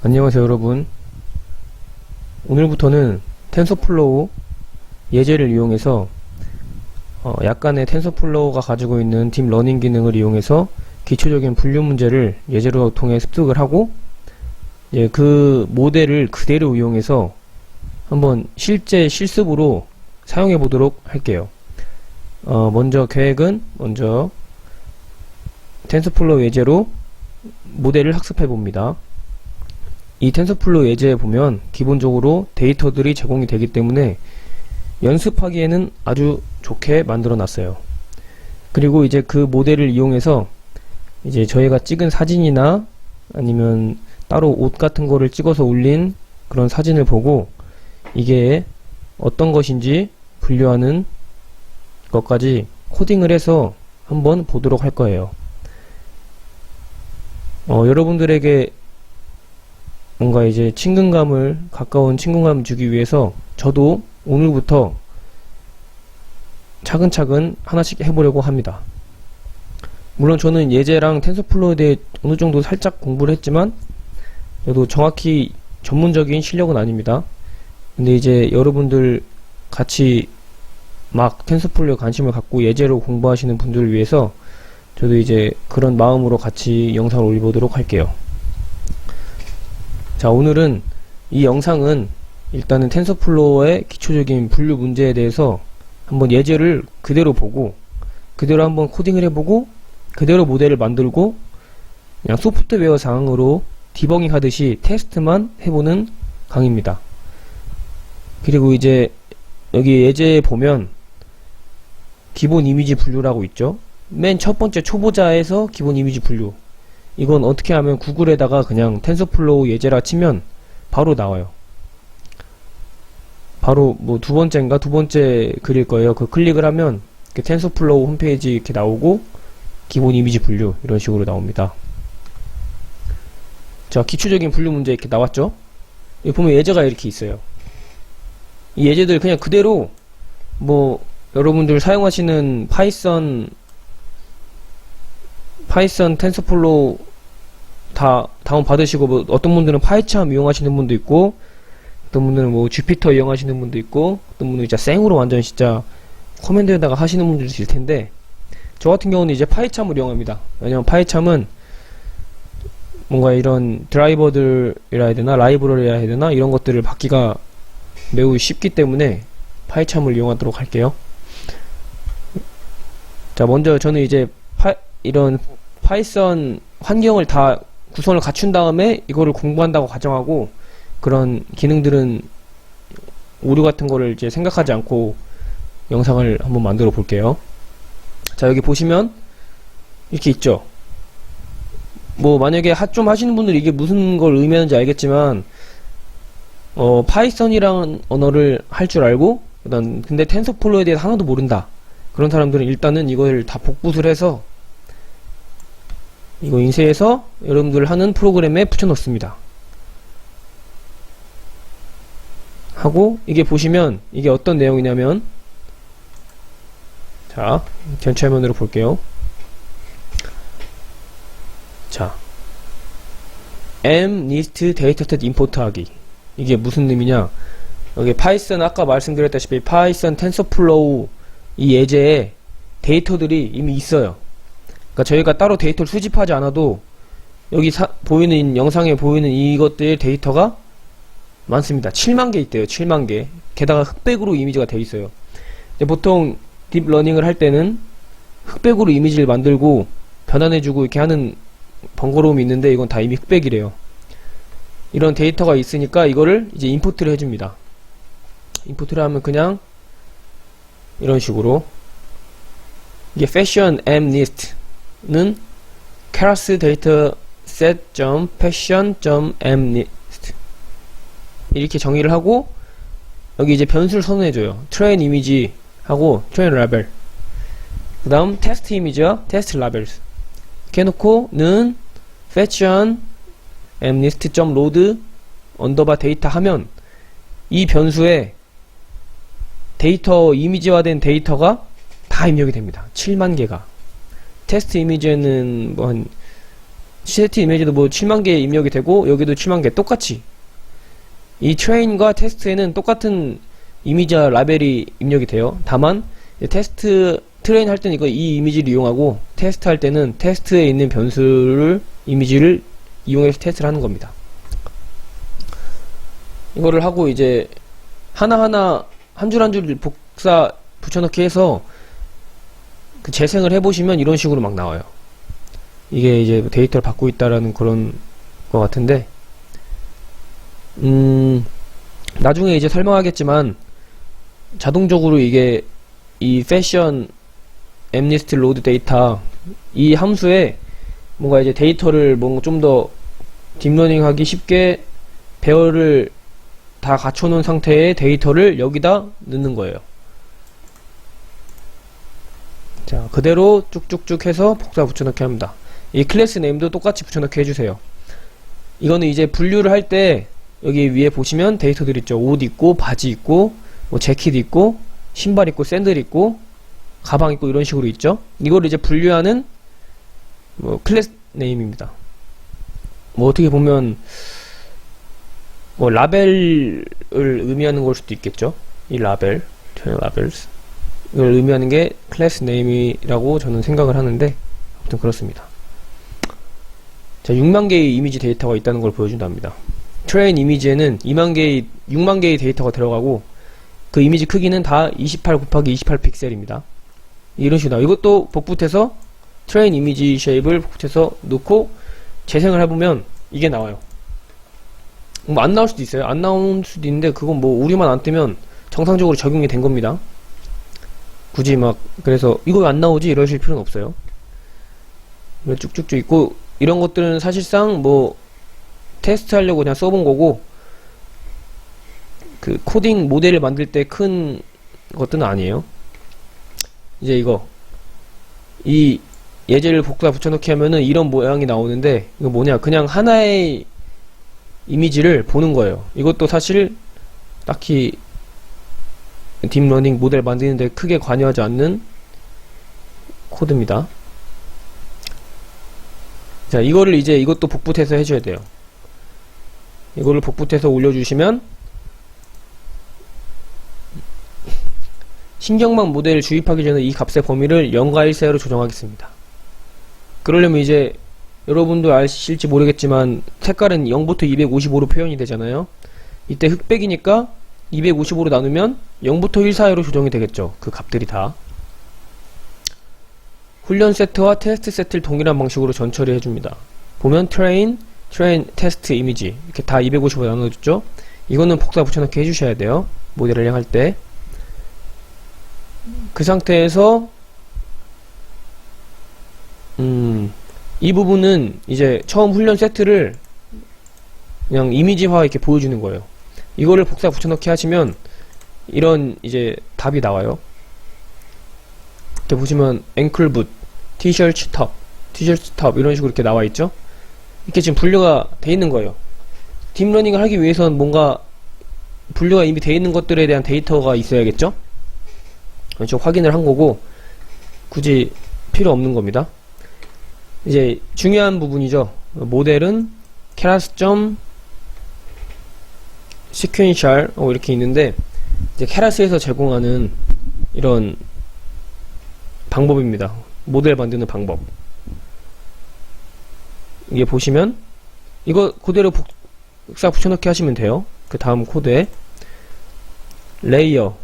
안녕하세요 여러분. 오늘부터는 텐서플로우 예제를 이용해서 약간의 텐서플로우가 가지고 있는 딥러닝 기능을 이용해서 기초적인 분류 문제를 예제로 통해 습득을 하고 그 모델을 그대로 이용해서 한번 실제 실습으로 사용해 보도록 할게요. 먼저 계획은 텐서플로우 예제로 모델을 학습해 봅니다. 이 텐서플로우 예제에 보면 기본적으로 데이터들이 제공이 되기 때문에 연습하기에는 아주 좋게 만들어 놨어요. 그리고 이제 그 모델을 이용해서 이제 저희가 찍은 사진이나 아니면 따로 옷 같은 거를 찍어서 올린 그런 사진을 보고 이게 어떤 것인지 분류하는 것까지 코딩을 해서 한번 보도록 할 거예요. 여러분들에게 뭔가 이제 가까운 친근감을 주기 위해서 저도 오늘부터 차근차근 하나씩 해보려고 합니다. 물론 저는 예제랑 텐서플로우에 대해 어느 정도 살짝 공부를 했지만 그래도 정확히 전문적인 실력은 아닙니다. 근데 이제 여러분들 같이 막 텐서플로우에 관심을 갖고 예제로 공부하시는 분들을 위해서 저도 이제 그런 마음으로 같이 영상을 올려보도록 할게요. 자, 오늘은 이 영상은 일단은 텐서플로우의 기초적인 분류 문제에 대해서 한번 예제를 그대로 보고 그대로 한번 코딩을 해보고 그대로 모델을 만들고 그냥 소프트웨어 상으로 디버깅 하듯이 테스트만 해보는 강의입니다. 그리고 이제 여기 예제에 보면 기본 이미지 분류라고 있죠. 맨 첫 번째 초보자에서 기본 이미지 분류, 이건 어떻게 하면 구글에다가 그냥 텐서플로우 예제라 치면 바로 나와요. 바로 뭐 두 번째 글일 거예요. 그 클릭을 하면 텐서플로우 홈페이지 이렇게 나오고 기본 이미지 분류 이런 식으로 나옵니다. 자, 기초적인 분류 문제 이렇게 나왔죠. 여기 보면 예제가 이렇게 있어요. 이 예제들 그냥 그대로 뭐 여러분들 사용하시는 파이썬 텐서플로우 다 다운 받으시고, 뭐 어떤 분들은 파이참 이용하시는 분도 있고, 어떤 분들은 뭐 주피터 이용하시는 분도 있고, 어떤 분들은 진짜 생으로 완전 진짜 커맨드에다가 하시는 분들도 있을 텐데, 저 같은 경우는 이제 파이참을 이용합니다. 왜냐면 파이참은 뭔가 이런 드라이버들이라 해야 되나, 라이브러리라 해야 되나, 이런 것들을 받기가 매우 쉽기 때문에 파이참을 이용하도록 할게요. 자, 먼저 저는 이제 이런 파이썬 환경을 다 구성을 갖춘 다음에 이거를 공부한다고 가정하고, 그런 기능들은 오류 같은 거를 이제 생각하지 않고 영상을 한번 만들어 볼게요. 자, 여기 보시면 이렇게 있죠. 뭐 만약에 좀 하시는 분들이 이게 무슨 걸 의미하는지 알겠지만, 파이썬이라는 언어를 할 줄 알고 근데 텐서플로우에 대해서 하나도 모른다, 그런 사람들은 일단은 이걸 다 복붙을 해서 이거 인쇄해서 여러분들 하는 프로그램에 붙여 넣습니다. 하고 이게 보시면 이게 어떤 내용이냐면, 자, 전체 화면으로 볼게요. 자, mlist dataset import 하기, 이게 무슨 의미냐, 여기 파이썬 아까 말씀드렸다시피 파이썬 텐서플로우 이 예제에 데이터들이 이미 있어요. 그러니까 저희가 따로 데이터를 수집하지 않아도 여기 보이는 영상에 보이는 이것들의 데이터가 많습니다. 7만 개 있대요. 7만 개. 게다가 흑백으로 이미지가 되어 있어요. 보통 딥러닝을 할 때는 흑백으로 이미지를 만들고 변환해주고 이렇게 하는 번거로움이 있는데, 이건 다 이미 흑백이래요. 이런 데이터가 있으니까 이거를 이제 임포트를 해줍니다. 임포트를 하면 그냥 이런 식으로, 이게 fashion mlist는 keras dataset.fashion.mlist 이렇게 정의를 하고, 여기 이제 변수를 선언해줘요. train image 하고 train label, 그 다음 test image와 test labels 이렇게 해놓고 는 fashion mlist.load 언더바 데이터 하면 이 변수에 데이터 이미지화된 데이터가 다 입력이 됩니다. 7만 개가. 테스트 이미지에는 뭐 한 CZ 이미지도 뭐 7만 개 입력이 되고 여기도 7만 개 똑같이 이 트레인과 테스트에는 똑같은 이미지와 라벨이 입력이 돼요. 다만 테스트 트레인 할 때는 이 이미지를 이용하고 테스트 할 때는 테스트에 있는 변수를 이미지를 이용해서 테스트를 하는 겁니다. 이거를 하고 이제 하나하나 한 줄 한 줄 복사 붙여넣기 해서 그 재생을 해보시면 이런 식으로 막 나와요. 이게 이제 데이터를 받고 있다라는 그런 것 같은데, 나중에 이제 설명하겠지만, 자동적으로 이게 이 패션 엠리스트 로드 데이터 이 함수에 뭔가 이제 데이터를 뭔가 좀 더 딥러닝 하기 쉽게 배열을 다 갖춰놓은 상태의 데이터를 여기다 넣는 거예요. 자, 그대로 쭉쭉쭉 해서 복사 붙여넣기 합니다. 이 클래스 네임도 똑같이 붙여넣기 해주세요. 이거는 이제 분류를 할 때 여기 위에 보시면 데이터들 있죠. 옷 있고 바지 있고 뭐 재킷 있고 신발 있고 샌들 있고 가방 있고 이런 식으로 있죠. 이거를 이제 분류하는 뭐 클래스 네임입니다. 뭐 어떻게 보면 뭐 라벨을 의미하는 걸 수도 있겠죠. 이 라벨, 라벨스 이걸 의미하는 게 클래스 네임이라고 저는 생각을 하는데, 아무튼 그렇습니다. 자, 6만 개의 이미지 데이터가 있다는 걸 보여준답니다. 트레인 이미지에는 6만 개의 데이터가 들어가고 그 이미지 크기는 다 28 곱하기 28 픽셀입니다. 이런 식으로 나와요. 이것도 복붙해서 트레인 이미지 쉐입을 복붙해서 넣고 재생을 해보면 이게 나와요. 뭐 안 나올 수도 있어요. 안 나올 수도 있는데 그건 뭐 우리만 안 뜨면 정상적으로 적용이 된 겁니다. 굳이 막 그래서 이거 왜 안 나오지 이러실 필요는 없어요. 쭉쭉쭉 있고 이런 것들은 사실상 뭐 테스트 하려고 그냥 써본 거고, 그 코딩 모델을 만들 때 큰 것들은 아니에요. 이제 이 예제를 복사 붙여넣기 하면은 이런 모양이 나오는데, 이거 뭐냐, 그냥 하나의 이미지를 보는 거예요. 이것도 사실 딱히 딥러닝 모델 만드는데 크게 관여하지 않는 코드입니다. 자, 이거를 이제 이것도 복붙해서 해줘야 돼요. 이거를 복붙해서 올려주시면 신경망 모델을 주입하기 전에 이 값의 범위를 0과 1 사이로 조정하겠습니다. 그러려면 이제 여러분도 아실지 모르겠지만 색깔은 0부터 255로 표현이 되잖아요. 이때 흑백이니까 255로 나누면 0부터 1 사이로 조정이 되겠죠. 그 값들이 다. 훈련 세트와 테스트 세트를 동일한 방식으로 전처리 해줍니다. 보면 트레인, 테스트, 이미지 이렇게 다 255로 나눠줬죠. 이거는 복사 붙여넣기 해주셔야 돼요. 모델을 할 때. 그 상태에서 이 부분은 이제 처음 훈련 세트를 그냥 이미지화 이렇게 보여주는 거예요. 이거를 복사 붙여넣기 하시면 이런 이제 답이 나와요. 이렇게 보시면 앵클 붓, 티셔츠 탑 이런 식으로 이렇게 나와 있죠. 이렇게 지금 분류가 돼 있는 거예요. 딥러닝을 하기 위해서는 뭔가 분류가 이미 돼 있는 것들에 대한 데이터가 있어야겠죠. 좀 확인을 한 거고 굳이 필요 없는 겁니다. 이제 중요한 부분이죠. 모델은 keras.sequential 이렇게 있는데, 이제 keras에서 제공하는 이런 방법입니다. 모델 만드는 방법. 이게 보시면 이거 그대로 복사 붙여넣기 하시면 돼요. 그 다음 코드에 레이어,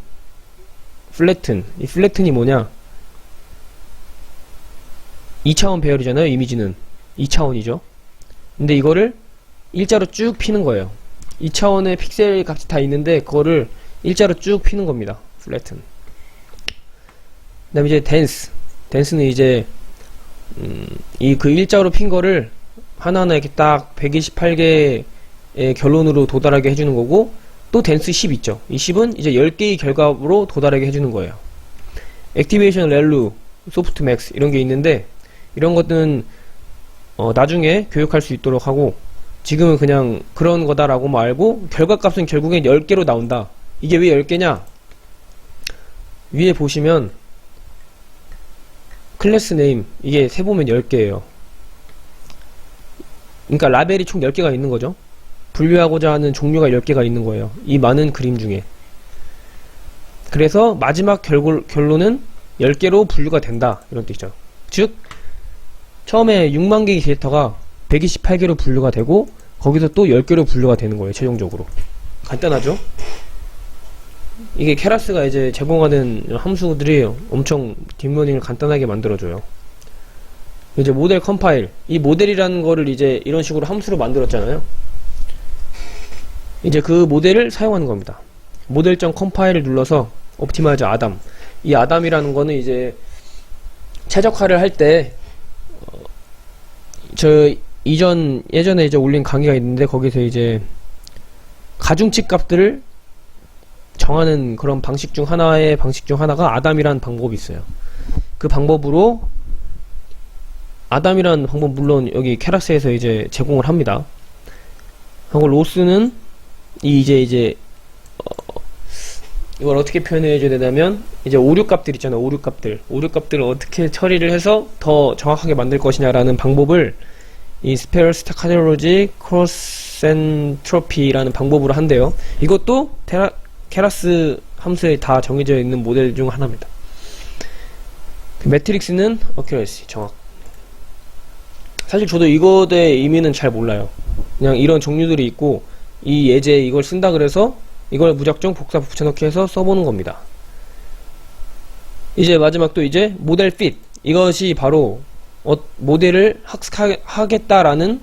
플래튼. 이 플래튼이 뭐냐? 2차원 배열이잖아요. 이미지는 2차원이죠. 근데 이거를 일자로 쭉 피는 거예요. 2차원의 픽셀 값이 다 있는데 그거를 일자로 쭉 피는 겁니다. 플래튼. 그 다음에 이제 댄스는 이제 그 일자로 핀 거를 하나하나 이렇게 딱 128개의 결론으로 도달하게 해주는 거고, 또 댄스 10 있죠. 이 10은 이제 10개의 결과로 도달하게 해주는 거예요. 액티베이션 렐루, 소프트맥스 이런 게 있는데, 이런 것들은 나중에 교육할 수 있도록 하고, 지금은 그냥 그런 거다라고 알고 결과값은 결국엔 10개로 나온다. 이게 왜 10개냐? 위에 보시면 클래스 네임 이게 세보면 10개예요. 그러니까 라벨이 총 10개가 있는 거죠. 분류하고자 하는 종류가 10개가 있는 거예요. 이 많은 그림 중에. 그래서 마지막 결론은 10개로 분류가 된다. 이런 뜻이죠. 즉, 처음에 6만 개의 데이터가 128개로 분류가 되고, 거기서 또 10개로 분류가 되는 거예요. 최종적으로. 간단하죠? 이게 케라스가 이제 제공하는 함수들이 엄청 딥러닝을 간단하게 만들어줘요. 이제 모델 컴파일. 이 모델이라는 거를 이제 이런 식으로 함수로 만들었잖아요. 이제 그 모델을 사용하는 겁니다. 모델.컴파일을 눌러서 옵티마이저 아담. 이 아담이라는 거는 이제 최적화를 할 때, 예전에 이제 올린 강의가 있는데 거기서 이제 가중치 값들을 정하는 그런 방식 중 하나가 아담이라는 방법이 있어요. 그 방법으로 아담이라는 방법 물론 여기 케라스에서 이제 제공을 합니다. 하고 로스는 이제 이걸 어떻게 표현해 줘야 되냐면 이제 오류 값들 있잖아요. 오류 값들을 어떻게 처리를 해서 더 정확하게 만들 것이냐라는 방법을 이 스페럴 스타카놀로지 크로스 엔트로피라는 방법으로 한대요. 이것도 케라스 함수에 다 정해져 있는 모델 중 하나입니다. 매트릭스는 어큐러시, 정확. 사실 저도 이거의 의미는 잘 몰라요. 그냥 이런 종류들이 있고 이 예제에 이걸 쓴다 그래서 이걸 무작정 복사 붙여넣기 해서 써보는 겁니다. 이제 마지막 또 이제 모델 핏. 이것이 바로 모델을 학습하겠다라는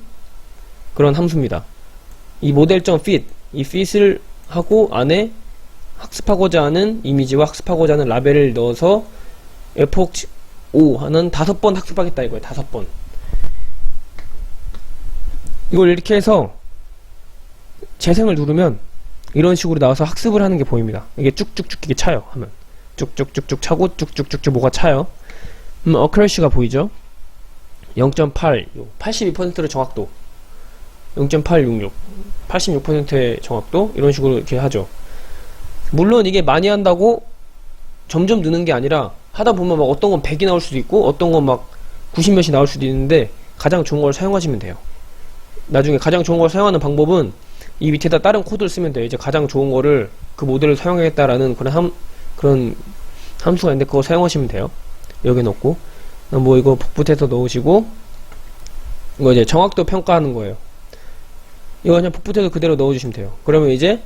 그런 함수입니다. 이 모델.fit, 이 fit을 하고 안에 학습하고자 하는 이미지와 학습하고자 하는 라벨을 넣어서 epoch 5 하는 5번 학습하겠다 이거예요. 5번. 이걸 이렇게 해서 재생을 누르면 이런 식으로 나와서 학습을 하는 게 보입니다. 이게 쭉쭉쭉 이게 차요. 하면 쭉쭉쭉쭉 차고 쭉쭉쭉쭉 뭐가 차요. 어큐러시가 보이죠? 0.8, 82%의 정확도, 0.866, 86%의 정확도, 이런 식으로 이렇게 하죠. 물론 이게 많이 한다고 점점 느는 게 아니라 하다 보면 막 어떤 건 100이 나올 수도 있고 어떤 건 막 90몇이 나올 수도 있는데 가장 좋은 걸 사용하시면 돼요. 나중에 가장 좋은 걸 사용하는 방법은 이 밑에다 다른 코드를 쓰면 돼요. 이제 가장 좋은 거를 그 모델을 사용하겠다라는 그런 함수가 있는데 그거 사용하시면 돼요. 여기 넣고 뭐 이거 복붙해서 넣으시고 이거 이제 정확도 평가하는 거예요. 이거 그냥 복붙해서 그대로 넣어주시면 돼요. 그러면 이제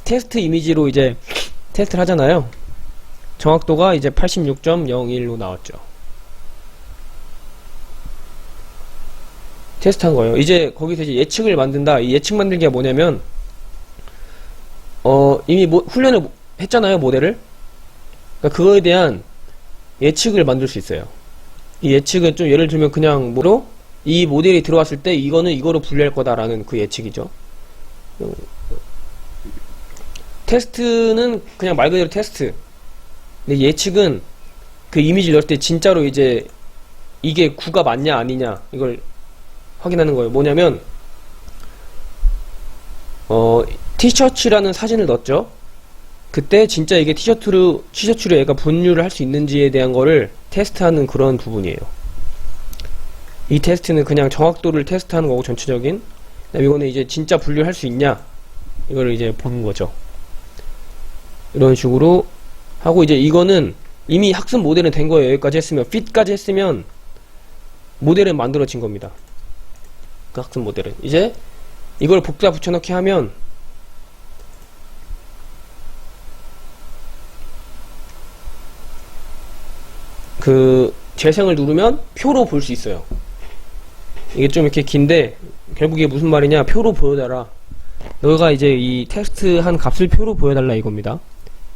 테스트 이미지로 이제 테스트를 하잖아요. 정확도가 이제 86.01로 나왔죠. 테스트한 거예요. 이제 거기서 이제 예측을 만든다. 이 예측 만들기가 뭐냐면 이미 훈련을 했잖아요. 모델을. 그러니까 그거에 대한 예측을 만들 수 있어요. 이 예측은 좀 예를 들면 그냥 뭐로 이 모델이 들어왔을 때 이거는 이거로 분류할 거다라는 그 예측이죠. 테스트는 그냥 말 그대로 테스트. 근데 예측은 그 이미지를 넣을 때 진짜로 이제 이게 9가 맞냐 아니냐 이걸 확인하는 거예요. 뭐냐면 티셔츠라는 사진을 넣었죠. 그때 진짜 이게 티셔츠로 얘가 분류를 할 수 있는지에 대한 거를 테스트하는 그런 부분이에요. 이 테스트는 그냥 정확도를 테스트하는 거고 전체적인. 이거는 이제 진짜 분류를 할 수 있냐 이거를 이제 보는 거죠. 이런 식으로 하고 이제 이거는 이미 학습 모델은 된 거예요. 여기까지 했으면 fit까지 했으면 모델은 만들어진 겁니다. 그 학습 모델은 이제 이걸 복사 붙여넣기 하면 그 재생을 누르면 표로 볼 수 있어요. 이게 좀 이렇게 긴데 결국 이게 무슨 말이냐, 표로 보여달라. 너가 이제 이 테스트한 값을 표로 보여달라 이겁니다.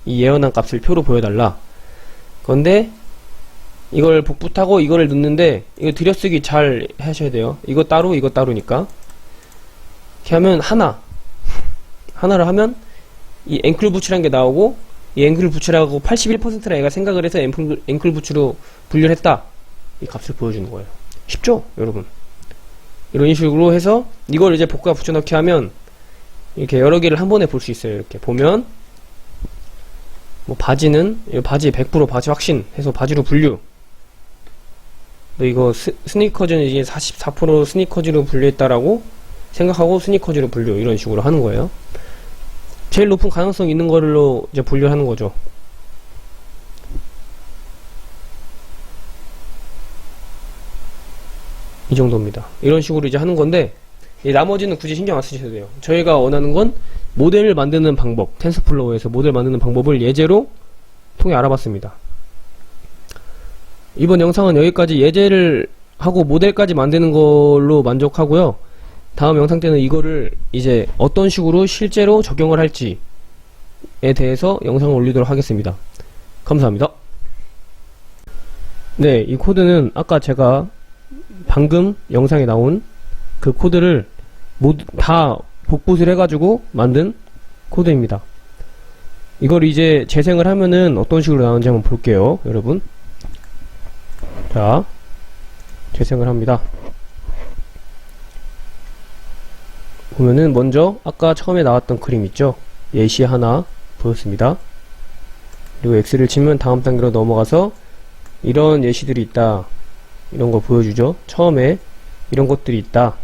이 예언한 값을 표로 보여달라. 그런데 이걸 복붙하고 이거를 넣는데 이거 들여쓰기 잘 하셔야 돼요. 이거 따로 이거 따로니까. 이렇게 하면 하나를 하면 이 앵클 부츠라는 게 나오고, 이 앵클 부츠라고 81%라 얘가 생각을 해서 앵클 부츠로 분류를 했다. 이 값을 보여주는 거예요. 쉽죠 여러분? 이런 식으로 해서 이걸 이제 복과 붙여넣기 하면 이렇게 여러 개를 한 번에 볼 수 있어요. 이렇게 보면 뭐 바지는 바지 100% 바지 확신 해서 바지로 분류. 너 이거 스니커즈는 이제 44% 스니커즈로 분류했다라고 생각하고 스니커즈로 분류, 이런 식으로 하는 거예요. 제일 높은 가능성 있는 걸로 이제 분류를 하는 거죠. 이 정도입니다. 이런 식으로 이제 하는 건데, 나머지는 굳이 신경 안 쓰셔도 돼요. 저희가 원하는 건 모델을 만드는 방법, 텐서플로우에서 모델 만드는 방법을 예제로 통해 알아봤습니다. 이번 영상은 여기까지 예제를 하고 모델까지 만드는 걸로 만족하고요. 다음 영상 때는 이거를 이제 어떤 식으로 실제로 적용을 할지에 대해서 영상을 올리도록 하겠습니다. 감사합니다. 네, 이 코드는 아까 제가 방금 영상에 나온 그 코드를 모두 다 복붙을 해가지고 만든 코드입니다. 이걸 이제 재생을 하면은 어떤 식으로 나오는지 한번 볼게요, 여러분. 자, 재생을 합니다. 보면은 먼저 아까 처음에 나왔던 그림 있죠? 예시 하나 보였습니다. 그리고 X를 치면 다음 단계로 넘어가서 이런 예시들이 있다, 이런 거 보여주죠. 처음에 이런 것들이 있다,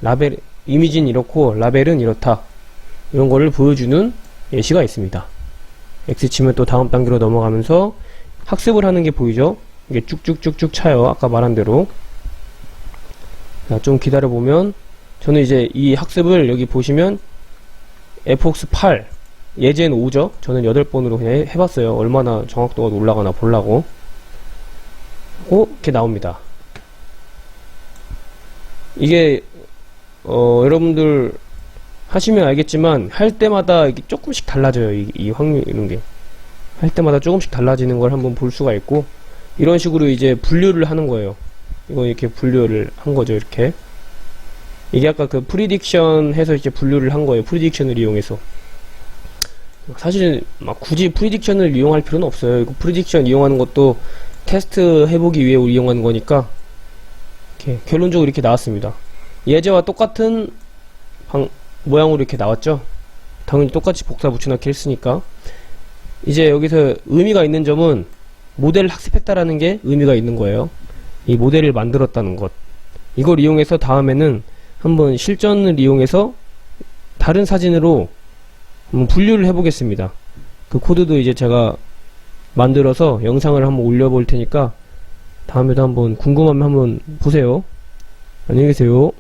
라벨, 이미지는 이렇고 라벨은 이렇다, 이런 거를 보여주는 예시가 있습니다. X 치면 또 다음 단계로 넘어가면서 학습을 하는 게 보이죠? 이게 쭉쭉쭉쭉 차요. 아까 말한 대로. 자, 좀 기다려보면, 저는 이제 이 학습을 여기 보시면 fx 8, 예제는 5죠? 저는 8번으로 그냥 해봤어요. 얼마나 정확도가 올라가나 보려고. 이렇게 나옵니다. 이게 여러분들 하시면 알겠지만 할 때마다 이게 조금씩 달라져요. 이 확률, 이런 게 할 때마다 조금씩 달라지는 걸 한번 볼 수가 있고, 이런 식으로 이제 분류를 하는 거예요. 이거 이렇게 분류를 한 거죠. 이렇게. 이게 아까 그 프리딕션 해서 이제 분류를 한 거예요. 프리딕션을 이용해서. 사실 막 굳이 프리딕션을 이용할 필요는 없어요. 이거 프리딕션 이용하는 것도 테스트 해보기 위해 이용하는 거니까. 이렇게 결론적으로 이렇게 나왔습니다. 예제와 똑같은 모양으로 이렇게 나왔죠. 당연히 똑같이 복사 붙여넣기 했으니까. 이제 여기서 의미가 있는 점은 모델을 학습했다라는 게 의미가 있는 거예요. 이 모델을 만들었다는 것. 이걸 이용해서 다음에는 한번 실전을 이용해서 다른 사진으로 한번 분류를 해보겠습니다. 그 코드도 이제 제가 만들어서 영상을 한번 올려볼 테니까 다음에도 한번 궁금하면 한번 보세요. 안녕히 계세요.